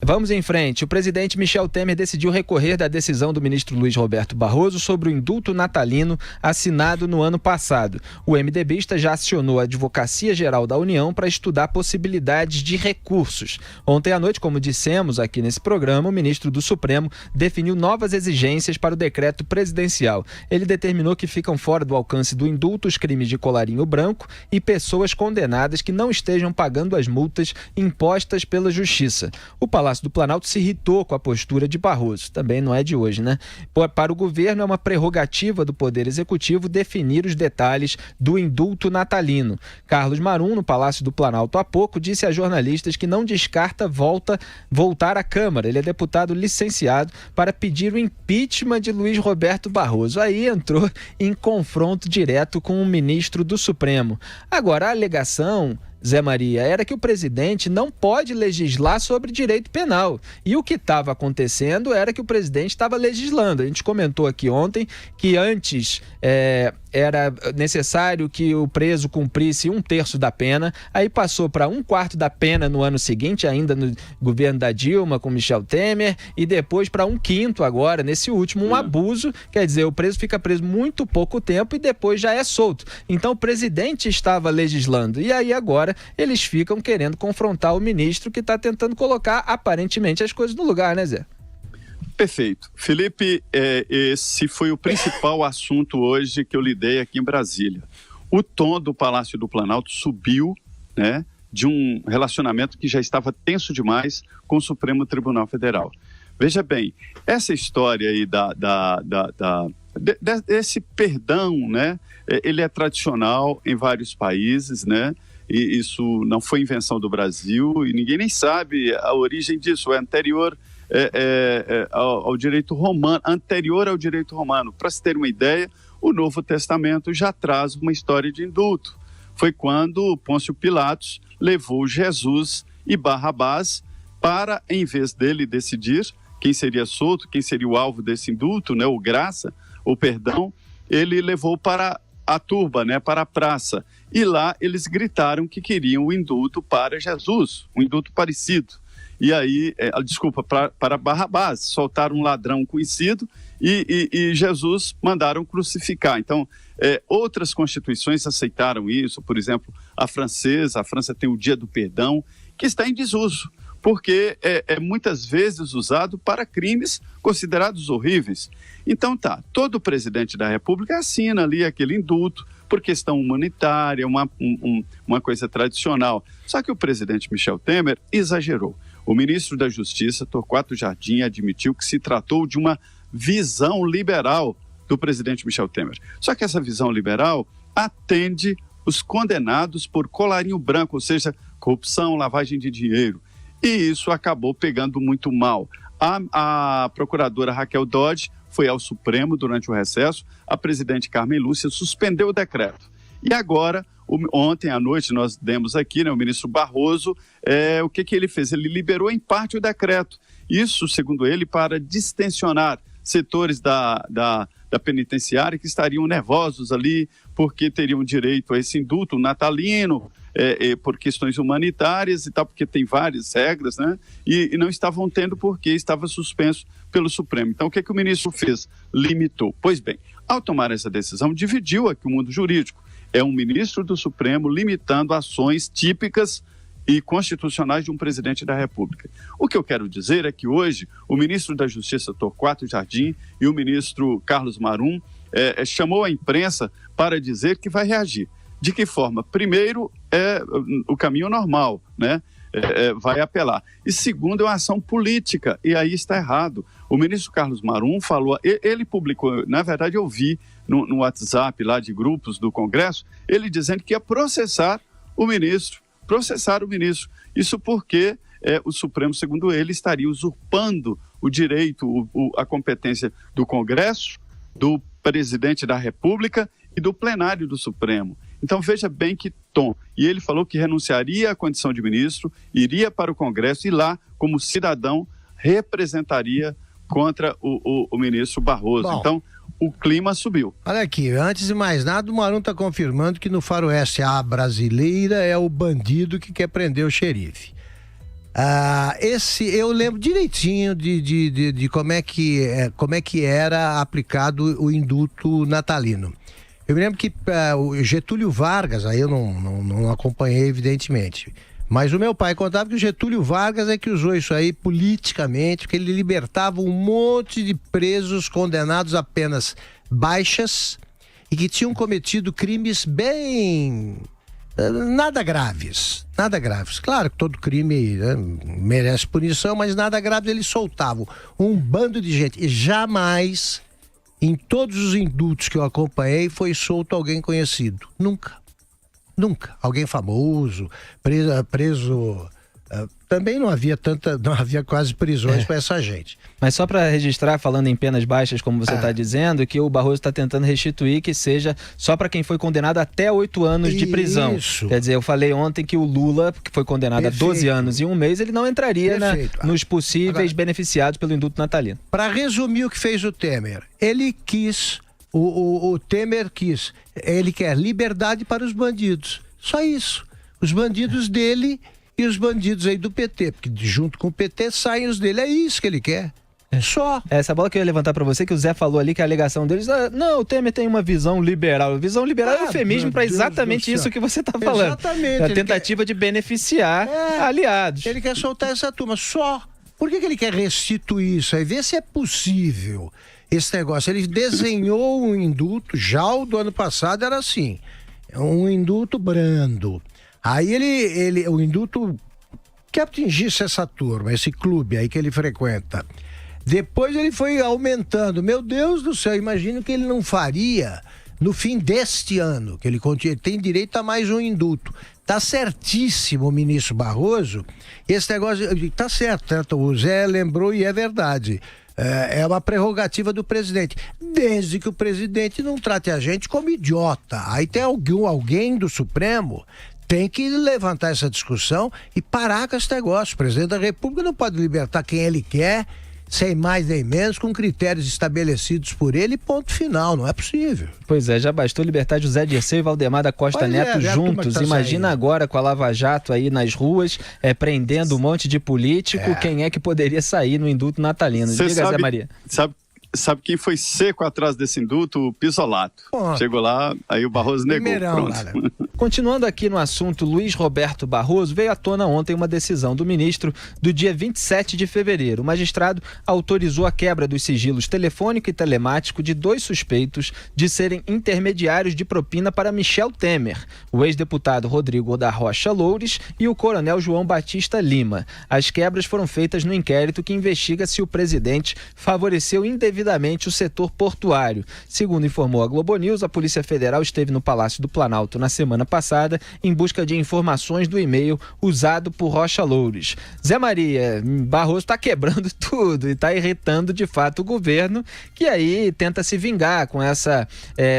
Vamos em frente. O presidente Michel Temer decidiu recorrer da decisão do ministro Luiz Roberto Barroso sobre o indulto natalino assinado no ano passado. O MDBista já acionou a Advocacia Geral da União para estudar possibilidades de recursos. Ontem à noite, como dissemos aqui nesse programa, o ministro do Supremo definiu novas exigências para o decreto presidencial. Ele determinou que ficam fora do alcance do indulto os crimes de colarinho branco e pessoas condenadas que não estejam pagando as multas impostas pela Justiça. O Palácio do Planalto se irritou com a postura de Barroso. Também não é de hoje, né? Para o governo é uma prerrogativa do Poder Executivo definir os detalhes do indulto natalino. Carlos Marum, no Palácio do Planalto há pouco, disse a jornalistas que não descarta voltar à Câmara. Ele é deputado licenciado para pedir o impeachment de Luiz Roberto Barroso. Aí entrou em confronto direto com o ministro do Supremo. Agora, a alegação, Zé Maria, era que o presidente não pode legislar sobre direito penal. E o que estava acontecendo era que o presidente estava legislando. A gente comentou aqui ontem que antes era necessário que o preso cumprisse 1/3 da pena, aí passou para 1/4 da pena no ano seguinte, ainda no governo da Dilma, com Michel Temer, e depois para 1/5 agora, nesse último, um abuso, quer dizer, o preso fica preso muito pouco tempo e depois já é solto. Então o presidente estava legislando, e aí agora eles ficam querendo confrontar o ministro que está tentando colocar, aparentemente, as coisas no lugar, né, Zé? Perfeito. Felipe, esse foi o principal assunto hoje que eu lidei aqui em Brasília. O tom do Palácio do Planalto subiu, né, de um relacionamento que já estava tenso demais com o Supremo Tribunal Federal. Veja bem, essa história aí desse perdão, né, ele é tradicional em vários países, né, e isso não foi invenção do Brasil e ninguém nem sabe a origem disso, é anterior ao direito romano, anterior ao direito romano. Para se ter uma ideia, o Novo Testamento já traz uma história de indulto. Foi quando Pôncio Pilatos levou Jesus e Barrabás para, em vez dele decidir quem seria solto, quem seria o alvo desse indulto, né, ou graça, ou perdão, ele levou para a turba, né, para a praça. E lá eles gritaram que queriam o indulto para Jesus, um indulto parecido. E aí, para Barrabás, soltaram um ladrão conhecido e Jesus mandaram crucificar. Então, outras constituições aceitaram isso, por exemplo, a França tem o Dia do Perdão, que está em desuso, porque é muitas vezes usado para crimes considerados horríveis. Então todo presidente da República assina ali aquele indulto, por questão humanitária, uma coisa tradicional. Só que o presidente Michel Temer exagerou. O ministro da Justiça, Torquato Jardim, admitiu que se tratou de uma visão liberal do presidente Michel Temer. Só que essa visão liberal atende os condenados por colarinho branco, ou seja, corrupção, lavagem de dinheiro. E isso acabou pegando muito mal. A procuradora Raquel Dodge foi ao Supremo durante o recesso, a presidente Carmen Lúcia suspendeu o decreto. E agora, ontem à noite, nós demos aqui, né, o ministro Barroso, o que ele fez? Ele liberou em parte o decreto. Isso, segundo ele, para distensionar setores da penitenciária que estariam nervosos ali, porque teriam direito a esse indulto natalino, por questões humanitárias e tal, porque tem várias regras, né? E não estavam tendo porque estava suspenso pelo Supremo. Então, o que o ministro fez? Limitou. Pois bem, ao tomar essa decisão, dividiu aqui o mundo jurídico. É um ministro do Supremo limitando ações típicas e constitucionais de um presidente da República. O que eu quero dizer é que hoje o ministro da Justiça, Torquato Jardim, e o ministro Carlos Marum chamou a imprensa para dizer que vai reagir. De que forma? Primeiro, o caminho normal, né? Vai apelar. E segundo, é uma ação política, e aí está errado. O ministro Carlos Marum falou, ele publicou, na verdade eu vi no WhatsApp lá de grupos do Congresso, ele dizendo que ia processar o ministro. Isso porque o Supremo, segundo ele, estaria usurpando o direito, a competência do Congresso, do presidente da República e do plenário do Supremo. Então veja bem que tom. E ele falou que renunciaria à condição de ministro, iria para o Congresso e lá, como cidadão, representaria contra o ministro Barroso. Bom, então o clima subiu. Olha aqui, antes de mais nada, o Marum está confirmando que no faroeste a brasileira é o bandido que quer prender o xerife. Eu lembro direitinho de como é que era aplicado o indulto natalino. Eu me lembro que o Getúlio Vargas, aí eu não acompanhei evidentemente, mas o meu pai contava que o Getúlio Vargas é que usou isso aí politicamente, porque ele libertava um monte de presos condenados a penas baixas e que tinham cometido crimes bem... nada graves. Claro que todo crime, né, merece punição, mas nada grave. Eles soltavam um bando de gente. E jamais, em todos os indultos que eu acompanhei, foi solto alguém conhecido. Nunca. Alguém famoso, preso também não havia quase prisões para essa gente. Mas só para registrar, falando em penas baixas, como você está dizendo, que o Barroso está tentando restituir que seja só para quem foi condenado até 8 anos de prisão. Isso. Quer dizer, eu falei ontem que o Lula, que foi condenado a 12 anos e 1 mês, ele não entraria nos possíveis beneficiados pelo indulto natalino. Para resumir o que fez o Temer, ele quis, o Temer quis, ele quer liberdade para os bandidos. Só isso. Os bandidos dele e os bandidos aí do PT, porque junto com o PT saem os dele. É isso que ele quer. Só. Essa bola que eu ia levantar pra você, que o Zé falou ali, que a alegação deles, não, o Temer tem uma visão liberal. Visão liberal é um eufemismo para exatamente isso que você tá falando. Exatamente. A tentativa de beneficiar aliados. Ele quer soltar essa turma, só. Por que ele quer restituir isso aí? Ver se é possível esse negócio. Ele desenhou um indulto, já o do ano passado era assim, um indulto brando. Aí o indulto que atingisse essa turma, esse clube aí que ele frequenta. Depois ele foi aumentando. Meu Deus do céu, imagino que ele não faria no fim deste ano, que ele tem direito a mais um indulto. Tá certíssimo o ministro Barroso, esse negócio, tá certo, o Zé lembrou e é verdade. É uma prerrogativa do presidente, desde que o presidente não trate a gente como idiota. Aí tem alguém do Supremo tem que levantar essa discussão e parar com esse negócio. O presidente da República não pode libertar quem ele quer, sem mais nem menos, com critérios estabelecidos por ele, ponto final. Não é possível. Pois é, já bastou libertar José Dirceu e Valdemar da Costa Neto juntos. Imagina agora com a Lava Jato aí nas ruas, prendendo um monte de político, quem é que poderia sair no indulto natalino? Diga, Zé Maria. Sabe quem foi seco atrás desse indulto? O Pisolato. Chegou lá, aí o Barroso negou. Pronto. Continuando aqui no assunto, Luiz Roberto Barroso, veio à tona ontem uma decisão do ministro do dia 27 de fevereiro. O magistrado autorizou a quebra dos sigilos telefônico e telemático de 2 suspeitos de serem intermediários de propina para Michel Temer, o ex-deputado Rodrigo da Rocha Loures e o coronel João Batista Lima. As quebras foram feitas no inquérito que investiga se o presidente favoreceu indevidamente o setor portuário. Segundo informou a Globo News, a Polícia Federal esteve no Palácio do Planalto na semana passada em busca de informações do e-mail usado por Rocha Loures. Zé Maria, Barroso está quebrando tudo e está irritando de fato o governo, que aí tenta se vingar com essa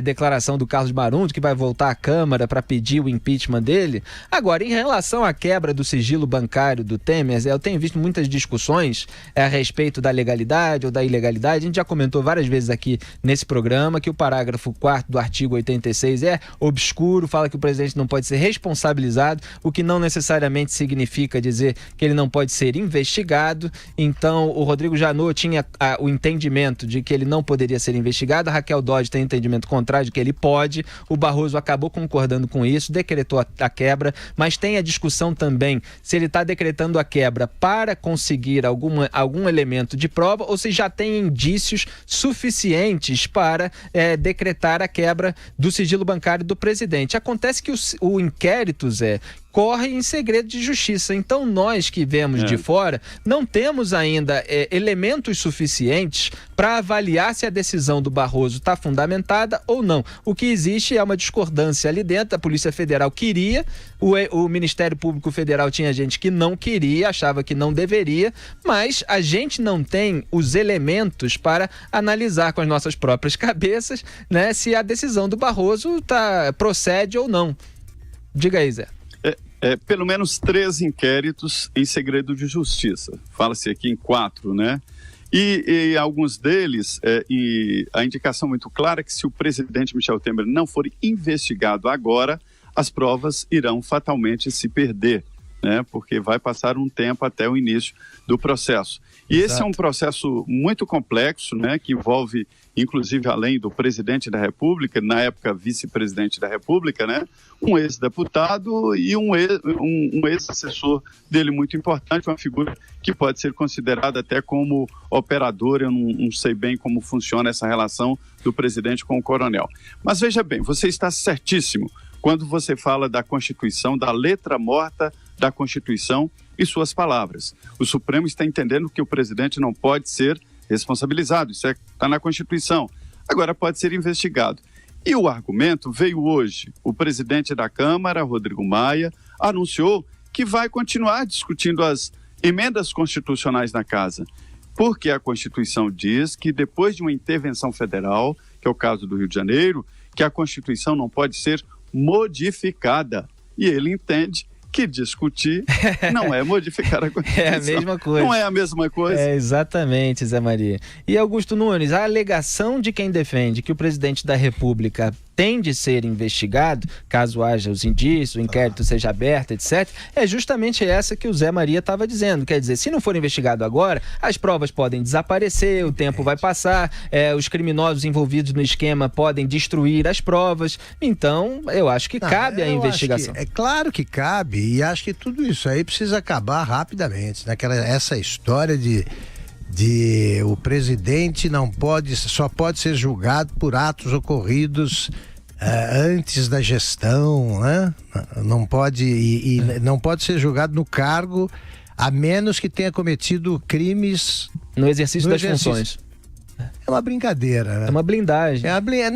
declaração do Carlos Marum, que vai voltar à Câmara para pedir o impeachment dele. Agora, em relação à quebra do sigilo bancário do Temer, eu tenho visto muitas discussões a respeito da legalidade ou da ilegalidade. A gente já comentou várias vezes aqui nesse programa que o parágrafo 4º do artigo 86 é obscuro, fala que o presidente não pode ser responsabilizado, o que não necessariamente significa dizer que ele não pode ser investigado. Então, o Rodrigo Janot tinha o entendimento de que ele não poderia ser investigado, a Raquel Dodge tem entendimento contrário de que ele pode, o Barroso acabou concordando com isso, decretou a quebra, mas tem a discussão também se ele está decretando a quebra para conseguir algum elemento de prova ou se já tem indícios suficientes para decretar a quebra do sigilo bancário do presidente. Acontece que o inquérito, Zé, corre em segredo de justiça. Então, nós que vemos de fora, não temos ainda elementos suficientes para avaliar se a decisão do Barroso está fundamentada ou não. O que existe é uma discordância ali dentro. A Polícia Federal queria, o Ministério Público Federal tinha gente que não queria, achava que não deveria, mas a gente não tem os elementos para analisar com as nossas próprias cabeças, né, se a decisão do Barroso procede ou não. Diga aí, Zé. Pelo menos 3 inquéritos em segredo de justiça. Fala-se aqui em 4, né? E alguns deles, a indicação muito clara é que se o presidente Michel Temer não for investigado agora, as provas irão fatalmente se perder, né? Porque vai passar um tempo até o início do processo. E esse é um processo muito complexo, né? Que envolve, inclusive, além do presidente da República, na época vice-presidente da República, né? Um ex-deputado e um ex-assessor dele muito importante, uma figura que pode ser considerada até como operador. Eu não sei bem como funciona essa relação do presidente com o coronel. Mas veja bem, você está certíssimo quando você fala da Constituição, da letra morta da Constituição e suas palavras. O Supremo está entendendo que o presidente não pode ser responsabilizado, isso está na Constituição. Agora pode ser investigado. E o argumento veio hoje. O presidente da Câmara, Rodrigo Maia, anunciou que vai continuar discutindo as emendas constitucionais na casa, porque a Constituição diz que depois de uma intervenção federal, que é o caso do Rio de Janeiro, que a Constituição não pode ser modificada. E ele entende que discutir não é modificar a Constituição. É a mesma coisa. Não é a mesma coisa? É, exatamente, Zé Maria. E Augusto Nunes, a alegação de quem defende que o presidente da República tem de ser investigado, caso haja os indícios, o inquérito seja aberto, etc., é justamente essa que o Zé Maria estava dizendo. Quer dizer, se não for investigado agora, as provas podem desaparecer, o tempo vai passar, os criminosos envolvidos no esquema podem destruir as provas. Então, eu acho que cabe a investigação. É claro que cabe, e acho que tudo isso aí precisa acabar rapidamente. Essa história de o presidente só pode ser julgado por atos ocorridos antes da gestão, né? Não pode não pode ser julgado no cargo a menos que tenha cometido crimes no exercício das funções. É uma brincadeira, né? É uma blindagem.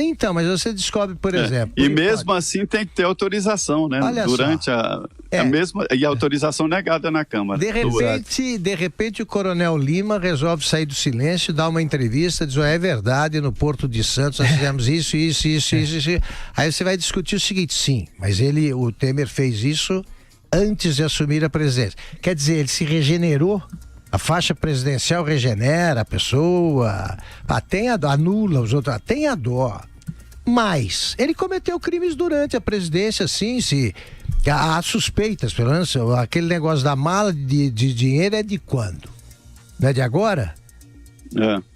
Então, mas você descobre, por exemplo... E mesmo assim tem que ter autorização, né? Olha durante só. a mesma... E a autorização negada na Câmara. De repente o Coronel Lima resolve sair do silêncio, dar uma entrevista, diz, é verdade, no Porto de Santos nós fizemos isso. Aí você vai discutir o seguinte, sim, mas o Temer fez isso antes de assumir a presidência. Quer dizer, ele se regenerou. A faixa presidencial regenera a pessoa, anula os outros, tem a dó. Mas ele cometeu crimes durante a presidência, sim, há suspeitas, pelo menos aquele negócio da mala de dinheiro é de quando? Não é de agora?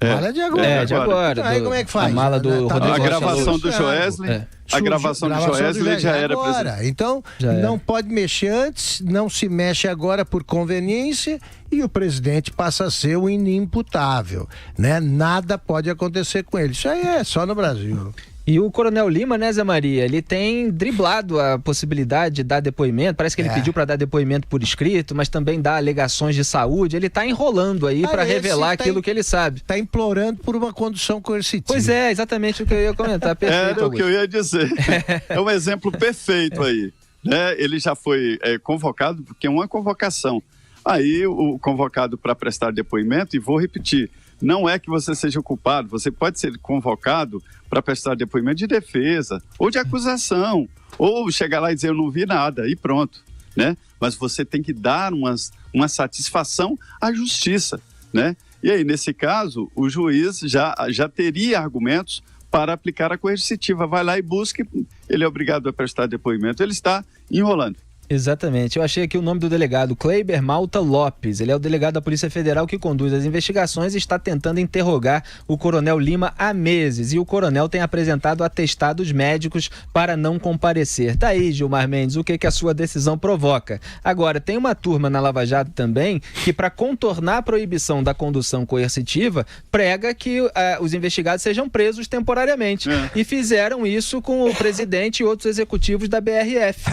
Mala é de agora. É de agora. Aí como é que faz? A mala do Rodrigo A gravação do Joesley... A gravação do Joesley já era presidente. Então, não pode mexer antes, não se mexe agora por conveniência e o presidente passa a ser o inimputável, né? Nada pode acontecer com ele. Isso aí é só no Brasil. E o Coronel Lima, né, Zé Maria, ele tem driblado a possibilidade de dar depoimento, parece que ele pediu para dar depoimento por escrito, mas também dá alegações de saúde, ele está enrolando aí para revelar aquilo que ele sabe. Está implorando por uma condução coercitiva. Pois é, exatamente o que eu ia comentar. Perfeito, Era o que eu ia dizer. É um exemplo perfeito aí. Né? Ele já foi convocado, porque é uma convocação. Aí o convocado para prestar depoimento, e vou repetir, não é que você seja o culpado, você pode ser convocado para prestar depoimento de defesa ou de acusação, ou chegar lá e dizer eu não vi nada e pronto, né? Mas você tem que dar uma satisfação à justiça, né? E aí, nesse caso, o juiz já teria argumentos para aplicar a coercitiva, vai lá e busca, ele é obrigado a prestar depoimento, ele está enrolando. Exatamente. Eu achei aqui o nome do delegado, Kleiber Malta Lopes. Ele é o delegado da Polícia Federal que conduz as investigações e está tentando interrogar o Coronel Lima há meses. E o coronel tem apresentado atestados médicos para não comparecer. Daí, Gilmar Mendes, o que a sua decisão provoca? Agora, tem uma turma na Lava Jato também que, para contornar a proibição da condução coercitiva, prega que os investigados sejam presos temporariamente. E fizeram isso com o presidente e outros executivos da BRF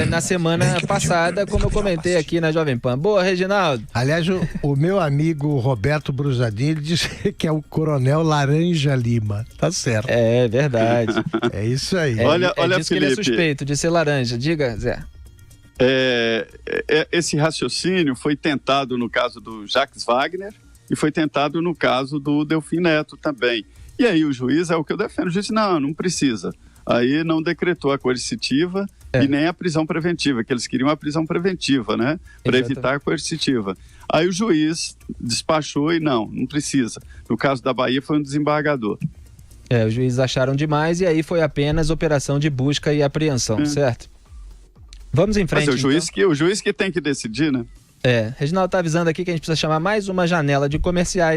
na semana passada, como eu comentei aqui na Jovem Pan. Boa, Reginaldo. Aliás, o meu amigo Roberto Brusadinho, ele disse que é o Coronel Laranja Lima. Tá certo. É verdade. É isso aí. Olha, disso que ele é suspeito de ser laranja. Diga, Zé. Esse raciocínio foi tentado no caso do Jacques Wagner e foi tentado no caso do Delfim Neto também. E aí o juiz, é o que eu defendo, o juiz disse, não precisa. Aí não decretou a coercitiva e nem a prisão preventiva, que eles queriam a prisão preventiva, né? Para evitar a coercitiva. Aí o juiz despachou e não precisa. No caso da Bahia foi um desembargador. Os juízes acharam demais e aí foi apenas operação de busca e apreensão, certo? Vamos em frente. Mas o juiz que tem que decidir, né? Reginaldo está avisando aqui que a gente precisa chamar mais uma janela de comerciais.